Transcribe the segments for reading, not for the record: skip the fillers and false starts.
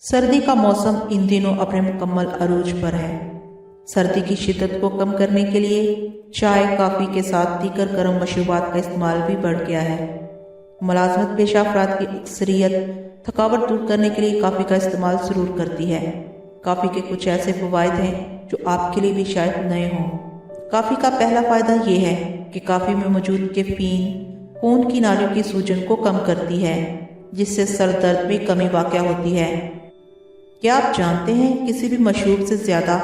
सर्दी का मौसम इन दिनों अपने मुकम्मल अरूज पर है। सर्दी की शिद्दत को कम करने के लिए चाय, कॉफ़ी के साथ दीगर गर्म मशरूबात का इस्तेमाल भी बढ़ गया है। मुलाजमत पेशा अफराद की अक्सरियत थकावट दूर करने के लिए कॉफ़ी का इस्तेमाल ज़रूर करती है। कॉफ़ी के कुछ ऐसे फ़वाइद हैं जो आपके लिए भी शायद नए हों। कॉफ़ी का पहला फ़ायदा ये है कि कॉफ़ी में मौजूद कैफीन खून की नालियों की सूजन को कम करती है, जिससे सर दर्द में कमी वाक़या होती है। क्या आप जानते हैं किसी भी मशरूब से ज़्यादा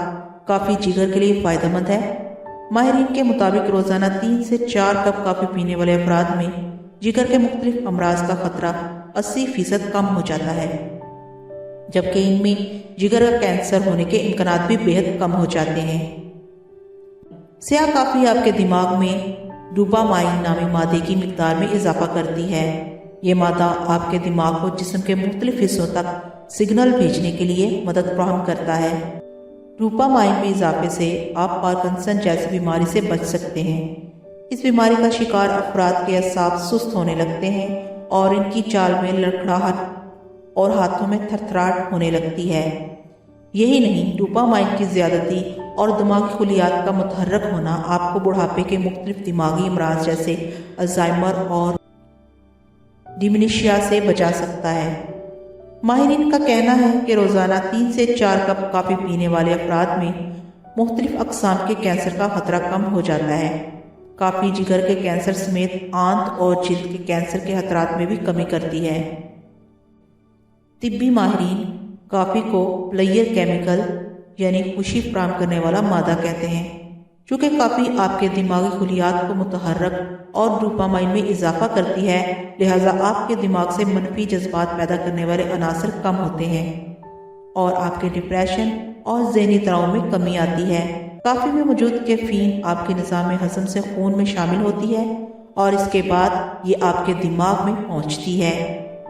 कॉफ़ी जिगर के लिए फ़ायदेमंद है? माहिरीन के मुताबिक रोज़ाना 3 से 4 कप कॉफ़ी पीने वाले अफराद में जिगर के मुख्तलिफ अमराज का खतरा 80% कम हो जाता है, जबकि इनमें जिगर का कैंसर होने के इम्कानात भी बेहद कम हो जाते हैं। स्याह कॉफ़ी आपके दिमाग में डोपामाइन नामी मादे की मिकदार में इजाफा करती है। ये मादा आपके दिमाग को जिस्म के मुख्तलिफ हिस्सों तक सिग्नल भेजने के लिए मदद फराहम करता है। डोपामाइन में इजाफे से आप पार्किंसन जैसी बीमारी से बच सकते हैं। इस बीमारी का शिकार अफराद के असाब सुस्त होने लगते हैं और इनकी चाल में लड़खड़ाहट और हाथों में थरथराहट होने लगती है। यही नहीं, डोपामाइन की ज़्यादती और दिमागी खुलियात का मुतहर्रक होना आपको बुढ़ापे के मुख्तलिफ दिमागी अमराज जैसे अल्जाइमर और डिमेंशिया से बचा सकता है। माहिरीन का कहना है कि रोज़ाना 3 से 4 कप कॉफ़ी पीने वाले अफराद में मुख्तलिफ अक़साम के कैंसर का खतरा कम हो जाता है। कॉफ़ी जिगर के कैंसर समेत आंत और जिल्द के कैंसर के खतरात में भी कमी करती है। तिब्बी माहिरीन कॉफ़ी को प्लेयर केमिकल यानी खुशी फराहम करने वाला मादा कहते हैं। चूँकि कॉफ़ी आपके दिमागी खुलियात को मुतहर्रक और डोपामाइन में इजाफा करती है, लिहाजा आपके दिमाग से मनफी जज्बात पैदा करने वाले अनासर कम होते हैं और आपके डिप्रेशन और ज़हनी तनाव में कमी आती है। कॉफ़ी में मौजूद कैफीन आपके निज़ाम हज़म से खून में शामिल होती है और इसके बाद ये आपके दिमाग में पहुँचती है।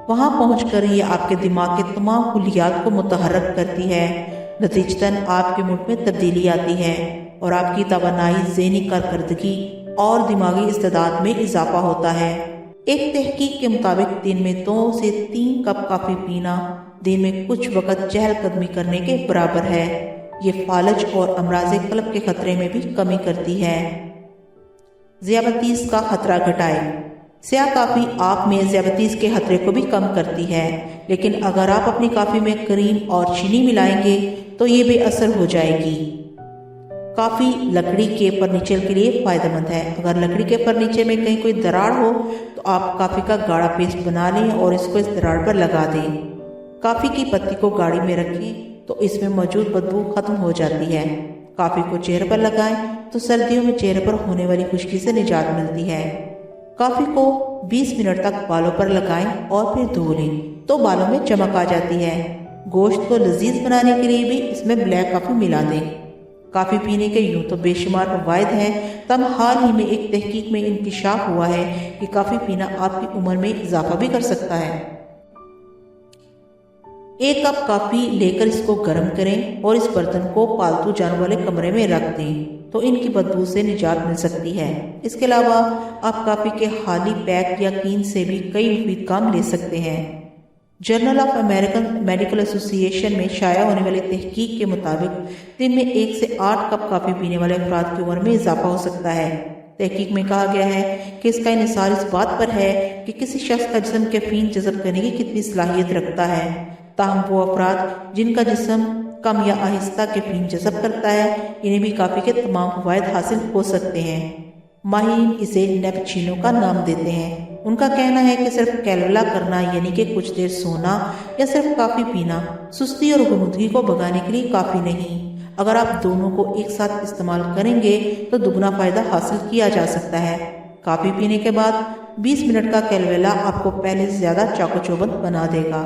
वहाँ पहुँचकर ये आपके दिमाग के तमाम खुलियात को मुतहर्रक करती है। नतीजतन आपके मूड में तब्दीली आती है और आपकी तवानाई, ज़हनी कारकर्दगी और दिमागी इस्तेदाद में इजाफा होता है। एक तहकीक के मुताबिक दिन में 2 से 3 कप कॉफ़ी पीना दिन में कुछ वक़्त चहलकदमी करने के बराबर है। ये फालज और अमराज़ क़ल्ब के खतरे में भी कमी करती है। ज़ियाबतीस का खतरा घटाए। स्याह कॉफ़ी आप में ज़ियाबतीस के खतरे को भी कम करती है, लेकिन अगर आप अपनी कॉफ़ी में क्रीम और चीनी मिलाएंगे तो ये बेअसर हो जाएगी। कॉफ़ी लकड़ी के फर्नीचर के लिए फ़ायदेमंद है। अगर लकड़ी के फर्नीचर में कहीं कोई दरार हो तो आप कॉफ़ी का गाढ़ा पेस्ट बना लें और इसको इस दरार पर लगा दें। कॉफ़ी की पत्ती को गाड़ी में रखें तो इसमें मौजूद बदबू ख़त्म हो जाती है। कॉफ़ी को चेहरे पर लगाएं तो सर्दियों में चेहरे पर होने वाली खुश्की से निजात मिलती है। कॉफ़ी को 20 मिनट तक बालों पर लगाएं और फिर धो लें तो बालों में चमक आ जाती है। गोश्त को लजीज बनाने के लिए भी इसमें ब्लैक कॉफ़ी मिला दें। कॉफ़ी पीने के यूँ तो बेशुमार फ़वाइद हैं, तब हाल ही में एक तहकीक में इंकिशाफ हुआ है कि कॉफ़ी पीना आपकी उम्र में इजाफा भी कर सकता है। 1 कप कॉफ़ी लेकर इसको गर्म करें और इस बर्तन को पालतू जानवर वाले कमरे में रख दें तो इनकी बदबू से निजात मिल सकती है। इसके अलावा आप कॉफ़ी के खाली पैक या कीन से भी कई मुफीद काम ले सकते हैं। Journal of American medical association में शाया होने वाली तहकीक के मुताबिक दिन में 1 से 8 कप कॉफ़ी पीने वाले अफराद की उम्र में इजाफा हो सकता है। तहकीक में कहा गया है कि इसका इन्हिसार इस बात पर है कि किसी शख्स का जिस्म कैफीन जज़ब करने की कितनी सलाहियत रखता है। ताहम वो अफराद जिनका जिस्म कम या आहिस्ता कैफीन जज़ब करता है, इन्हें भी कॉफ़ी के तमाम फ़वाइद हासिल हो सकते हैं। माहिरीन इसे नेपचिनो का नाम देते हैं। उनका कहना है कि सिर्फ कैलवला करना यानी कि कुछ देर सोना या सिर्फ कॉफ़ी पीना सुस्ती और गुनूदगी को भगाने के लिए काफ़ी नहीं। अगर आप दोनों को एक साथ इस्तेमाल करेंगे तो दुगना फ़ायदा हासिल किया जा सकता है। कॉफ़ी पीने के बाद 20 मिनट का कैलवला आपको पहले से ज़्यादा चाको चौबंद बना देगा।